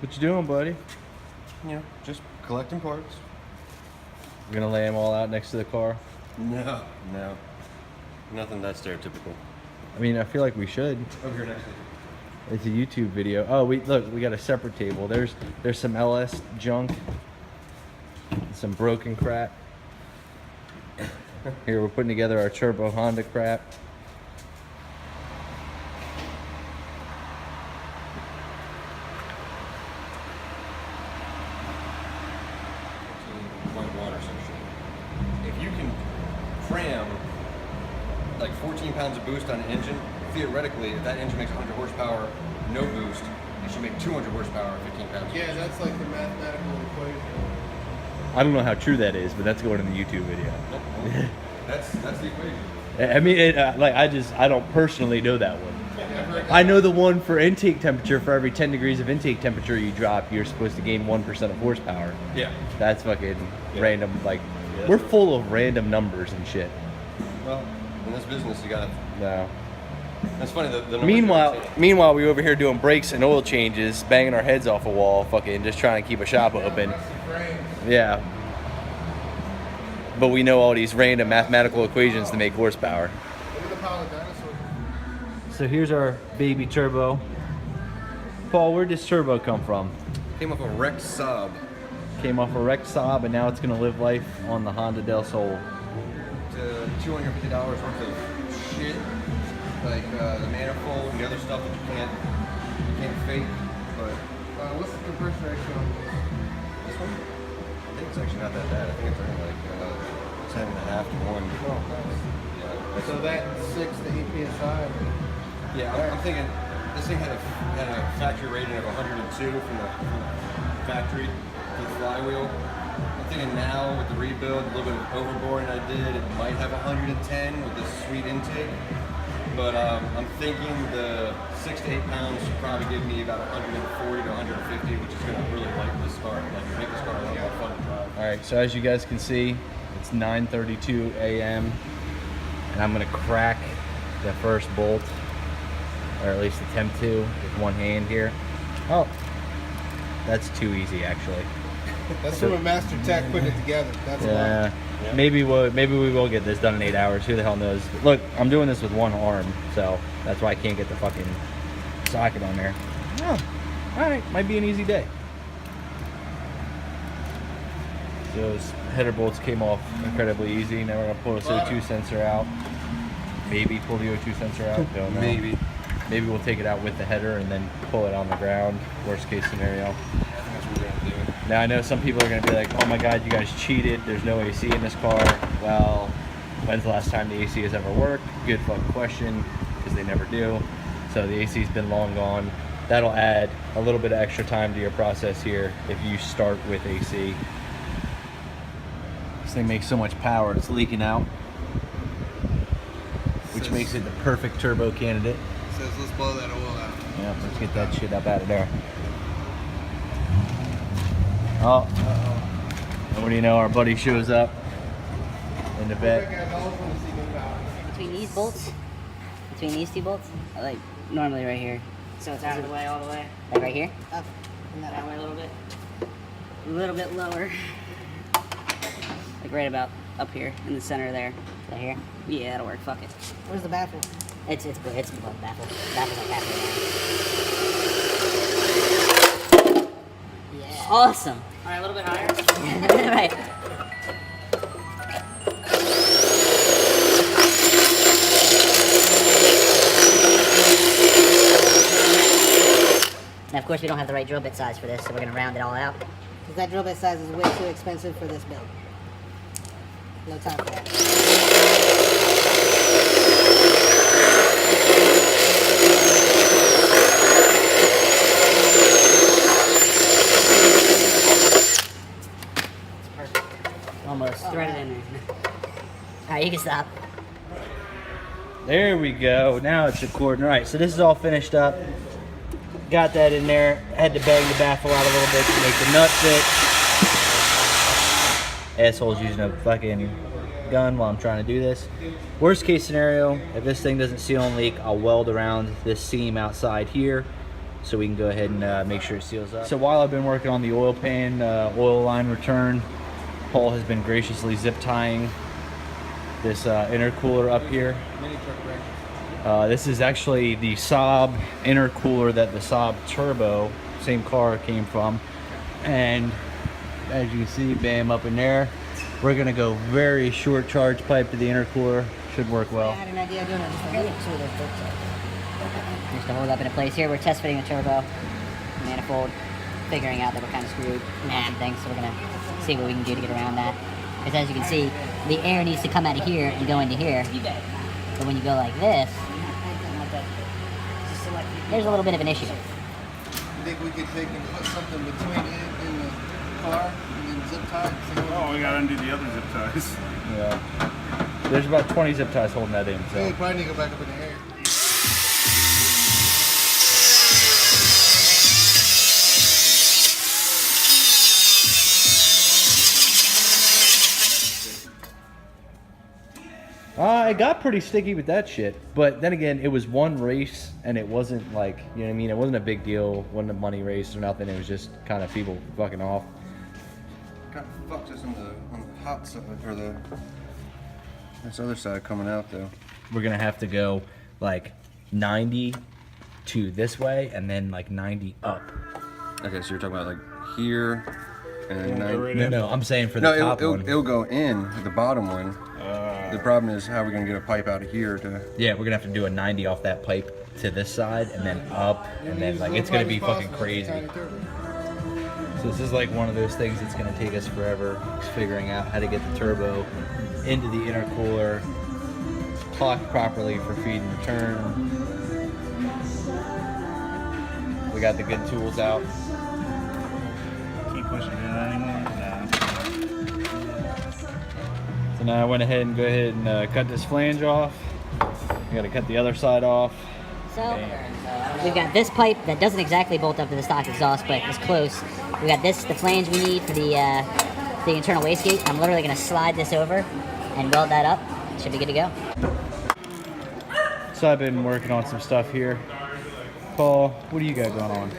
What you doing, buddy? You know, just collecting parts. You're gonna lay them all out next to the car? No. Nothing that stereotypical. I mean, I feel like we should. Over here next to you. It's a YouTube video. Oh, we got a separate table. There's some LS junk, some broken crap. Here we're putting together our turbo Honda crap. Water section. If you can cram like 14 pounds of boost on an engine, theoretically, if that engine makes 100 horsepower, no boost, it should make 200 horsepower, 15 pounds. Yeah, that's like the mathematical equation. I don't know how true that is, but that's going in the YouTube video. Nope. That's the equation. I mean, I don't personally know that one. I know the one for intake temperature. For every 10 degrees of intake temperature you drop, you're supposed to gain 1% of horsepower. Yeah. That's fucking random. Like, we're full of random numbers and shit. Well, in this business, you gotta. No. That's funny. The Meanwhile, we over here doing brakes and oil changes, banging our heads off a wall, fucking just trying to keep a shop open. Yeah. But we know all these random mathematical equations to make horsepower. Look at the pile of dinosaurs. So here's our baby turbo. Paul, where'd this turbo come from? came off a wrecked Saab. Came off a wrecked Saab, and now it's gonna live life on the Honda Del Sol. $250 worth of shit, like the manifold and the other stuff that you can't fake. But What's the conversion ratio on this? this one, I think it's actually not that bad. I think it's only like 10.5 to 1. Oh, nice. Yeah, So that 6 to 8 psi. yeah, I'm thinking this thing had a factory rating of 102 from the factory for the flywheel. I'm thinking now with the rebuild, a little bit of overboring I did, it might have 110 with this sweet intake. But I'm thinking the 6 to 8 pounds should probably give me about 140 to 150, which is going to really light this car, like make this car a lot more fun to drive. All right, so as you guys can see, it's 9:32 a.m. and I'm gonna crack the first bolt, or at least attempt to, with one hand here. Oh, that's too easy actually. That's from a master tech putting it together. That's a lot. Yeah. Maybe we will get this done in 8 hours. Who the hell knows? Look, I'm doing this with one arm, so that's why I can't get the fucking socket on there. Oh, all right, might be an easy day. Those header bolts came off incredibly easy. Now we're gonna pull this O2 sensor out. Maybe pull the O2 sensor out. Don't know. Maybe we'll take it out with the header and then pull it on the ground. Worst case scenario. That's what we're going to do. Now I know some people are gonna be like, "Oh my God, you guys cheated. There's no AC in this car." Well, when's the last time the AC has ever worked? Good fucking question, because they never do. So the AC's been long gone. That'll add a little bit of extra time to your process here if you start with AC. This thing makes so much power, it's leaking out, which makes it the perfect turbo candidate. Says let's blow that oil out. Yeah, let's get that shit up out of there. Oh, and what do you know? Our buddy shows up in the vet. Between these bolts, between these two bolts, like normally right here. So it's out of the way all the way. Like right here? Up and that way a little bit lower. Like right about up here in the center there. Right here? Yeah, that'll work. Fuck it. Where's the baffle? It's above baffle. Baffle's like halfway down. Yeah. Awesome. All right, a little bit higher. Right. Now, of course, we don't have the right drill bit size for this, so we're going to round it all out. Because that drill bit size is way too expensive for this build. No time for that. Almost threaded in there. Alright, you can stop. There we go. Now it's recording. All right, so this is all finished up. Got that in there. Had to bang the baffle out a little bit to make the nut fit. Asshole's using a fucking gun while I'm trying to do this. Worst case scenario, if this thing doesn't seal and leak, I'll weld around this seam outside here so we can go ahead and make sure it seals up. So while I've been working on the oil pan, oil line return, Paul has been graciously zip tying this intercooler up here. This is actually the Saab intercooler that the Saab Turbo, same car, came from. And as you can see, bam, up in there. We're gonna go very short charge pipe to the intercooler. Should work well. I had an idea of doing it just a little too. Just to hold up in a place here. We're test fitting the turbo, manifold, figuring out that we're kind of screwed on some things, so we're gonna see what we can do to get around that. Because as you can see, the air needs to come out of here and go into here. But when you go like this, there's a little bit of an issue. You think we could take and put something between it and the car and then zip tie it? Oh, we gotta undo the other zip ties. Yeah. There's about 20 zip ties holding that in. So you So probably need to go back up in the air. it got pretty sticky with that shit. But then again, it was one race, and it wasn't like, you know what I mean? It wasn't a big deal. Wasn't a money race or nothing. It was just kind of people fucking off. Kind of fucked us on the hot side, or this other side coming out though. We're gonna have to go like 90 to this way, and then like 90 up. Okay, so you're talking about like here and No, I'm saying for the top one. it'll go in the bottom one. The problem is how we're gonna get a pipe out of here to. Yeah, we're gonna have to do a 90 off that pipe to this side, and then up, and then like it's gonna be fucking crazy. So this is like one of those things that's gonna take us forever, is figuring out how to get the turbo into the intercooler, clocked properly for feed and return. We got the good tools out. Keep pushing it anymore. Nah. So now I went ahead and cut this flange off. We gotta cut the other side off. So we've got this pipe that doesn't exactly bolt up to the stock exhaust, but it's close. We got this, the flange we need for the internal wastegate. I'm literally gonna slide this over and weld that up. Should be good to go. So I've been working on some stuff here. Paul, what do you got going on?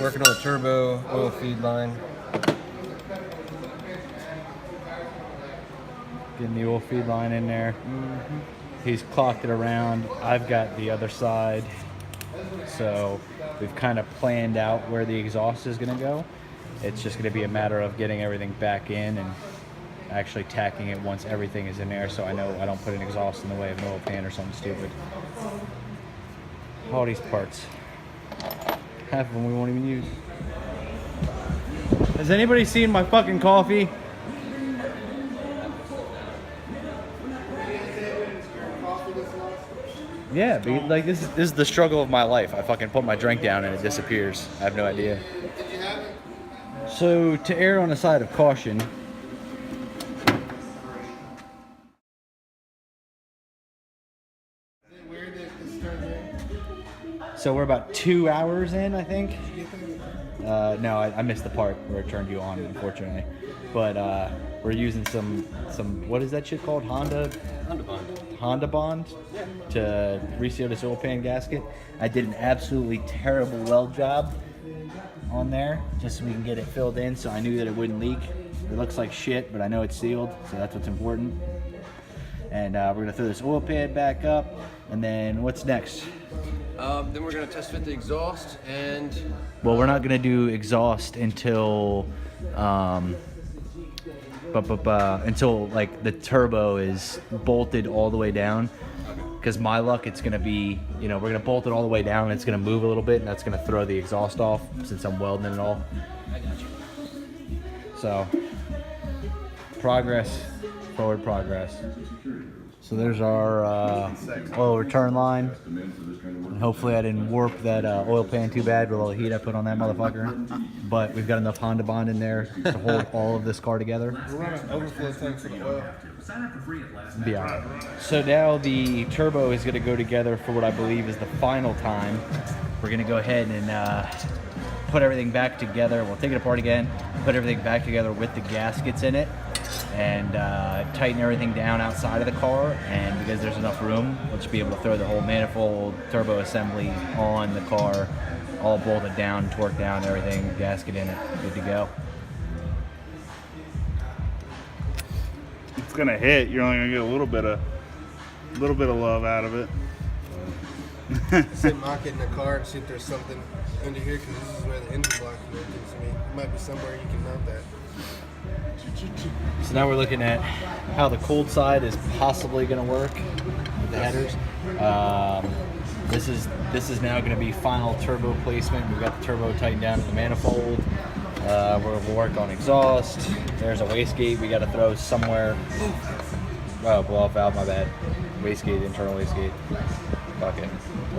Working on the turbo oil feed line. Getting the oil feed line in there. He's clocked it around. I've got the other side. So we've kind of planned out where the exhaust is going to go. It's just going to be a matter of getting everything back in and actually tacking it once everything is in there, so I know I don't put an exhaust in the way of an oil pan or something stupid. All these parts. Half of them we won't even use. Has anybody seen my fucking coffee? Yeah, but like this is the struggle of my life. I fucking put my drink down and it disappears. I have no idea. So to err on the side of caution, so we're about 2 hours in, I think. No, I missed the part where it turned you on, unfortunately. But we're using some what is that shit called? Honda Bond to reseal this oil pan gasket. I did an absolutely terrible weld job on there just so we can get it filled in, so I knew that it wouldn't leak. It looks like shit, but I know it's sealed, so that's what's important. And we're gonna throw this oil pan back up, and then what's next? Then we're gonna test fit the exhaust and. Well, we're not gonna do exhaust until until like the turbo is bolted all the way down. Because my luck, it's gonna be, you know, we're gonna bolt it all the way down and it's gonna move a little bit, and that's gonna throw the exhaust off since I'm welding it all. I got you. So, progress, forward progress. So there's our oil return line. And hopefully I didn't warp that oil pan too bad with all the heat I put on that motherfucker. But we've got enough Honda Bond in there to hold all of this car together. We're running overflow tanks for the oil. Be alright. So now the turbo is going to go together for what I believe is the final time. We're going to go ahead and put everything back together. We'll take it apart again, put everything back together with the gaskets in it. and tighten everything down outside of the car. And because there's enough room, we'll just be able to throw the whole manifold turbo assembly on the car, all bolted down, torqued down, everything, gasket in it, good to go. It's gonna hit. You're only gonna get a little bit of love out of it. Say mock it in the car and see if there's something under here, because this is where the engine block and everything's to me. It might be somewhere you can mount that. So now we're looking at how the cold side is possibly going to work with the headers. This is now going to be final turbo placement. We've got the turbo tightened down to the manifold. We'll work on exhaust. There's a wastegate we got to throw somewhere. Oh, blow off valve, my bad. Wastegate, internal wastegate. Fuck it.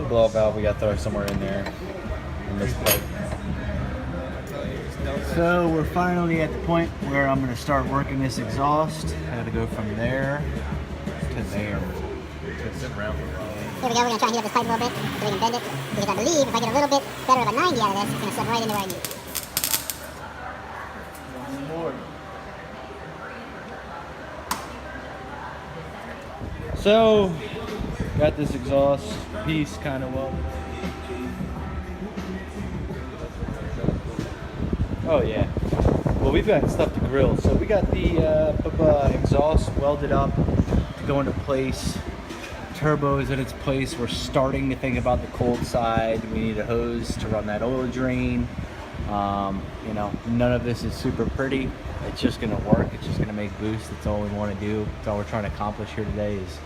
Blow off valve we got to throw somewhere in there. In this pipe. So we're finally at the point where I'm going to start working this exhaust. I got to go from there to there. Here we go, we're going to try and heat up this pipe a little bit so we can bend it, because I believe if I get a little bit better of a 90 out of this, it's going to slip right into where I need it. So, got this exhaust piece kind of welded. Oh yeah. Well, we've got stuff to grill. So we got the exhaust welded up to go into place. Turbo's in its place. We're starting to think about the cold side. We need a hose to run that oil drain. You know, none of this is super pretty. It's just gonna work. It's just gonna make boost. That's all we want to do. That's all we're trying to accomplish here today is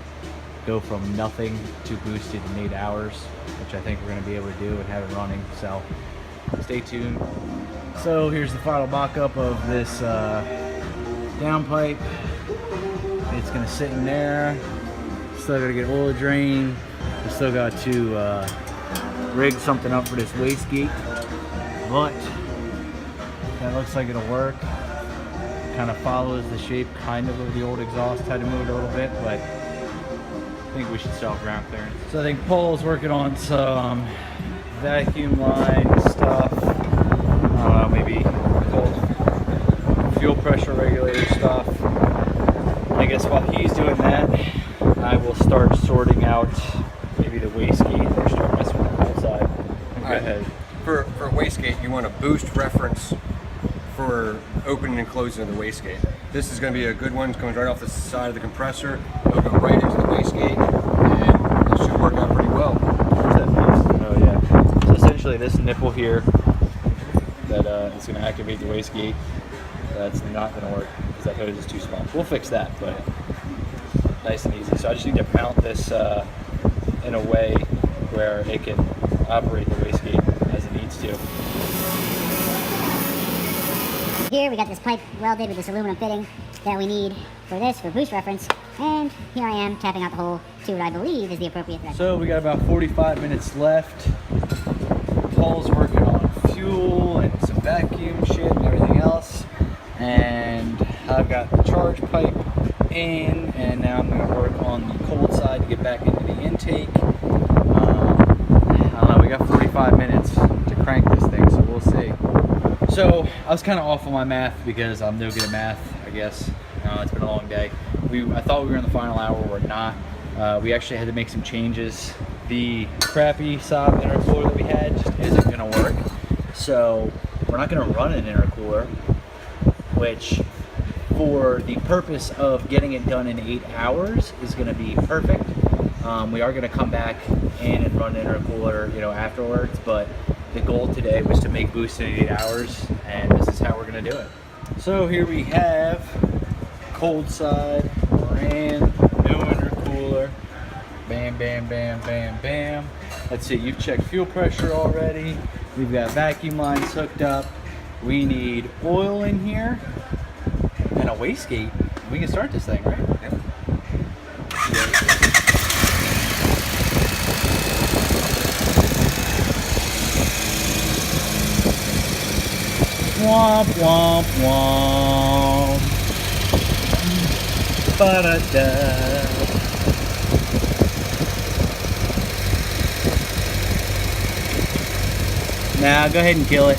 go from nothing to boosted in 8 hours, which I think we're gonna be able to do and have it running. So stay tuned. So here's the final mock-up of this downpipe. It's gonna sit in there. Still gotta get oil drain. We still got to rig something up for this wastegate, but that looks like it'll work. Kind of follows the shape kind of the old exhaust. Had to move it a little bit, but I think we should start ground clearance. So I think Paul's working on some vacuum line stuff. Maybe cold fuel pressure regulator stuff. I guess while he's doing that, I will start sorting out maybe the wastegate or start messing with the cold side. Go ahead. For wastegate, you want a boost reference for opening and closing of the wastegate. This is going to be a good one. It comes right off the side of the compressor. It'll go right into the wastegate, and it should work out pretty well. Where's that piece? Oh yeah. So essentially, this nipple here that is going to activate the wastegate. That's not going to work because that hose is too small. We'll fix that, but nice and easy. So I just need to mount this in a way where it can operate the wastegate as it needs to. Here we got this pipe welded with this aluminum fitting that we need for this, for boost reference. And here I am tapping out the hole to what I believe is the appropriate thread. So we got about 45 minutes left. Paul's working on fuel and some vacuum shit and everything else. And I've got the charge pipe in, and now I'm going to work on the cold side to get back into the intake. I don't know, we got 45 minutes to crank this thing, so we'll see. So I was kind of off on my math because I'm no good at math, I guess. It's been a long day. I thought we were in the final hour, we're not. We actually had to make some changes. The crappy Saab intercooler that we had just isn't going to work. So we're not going to run an intercooler, which for the purpose of getting it done in 8 hours is going to be perfect. We are going to come back in and run an intercooler, afterwards, but the goal today was to make boost in 8 hours, and this is how we're going to do it. So here we have cold side, brand new intercooler. Bam, bam, bam, bam, bam. Let's see, you've checked fuel pressure already. We've got vacuum lines hooked up. We need oil in here and a wastegate. We can start this thing, right? Yep. Womp, womp, womp. Ba-da-da. Now, go ahead and kill it.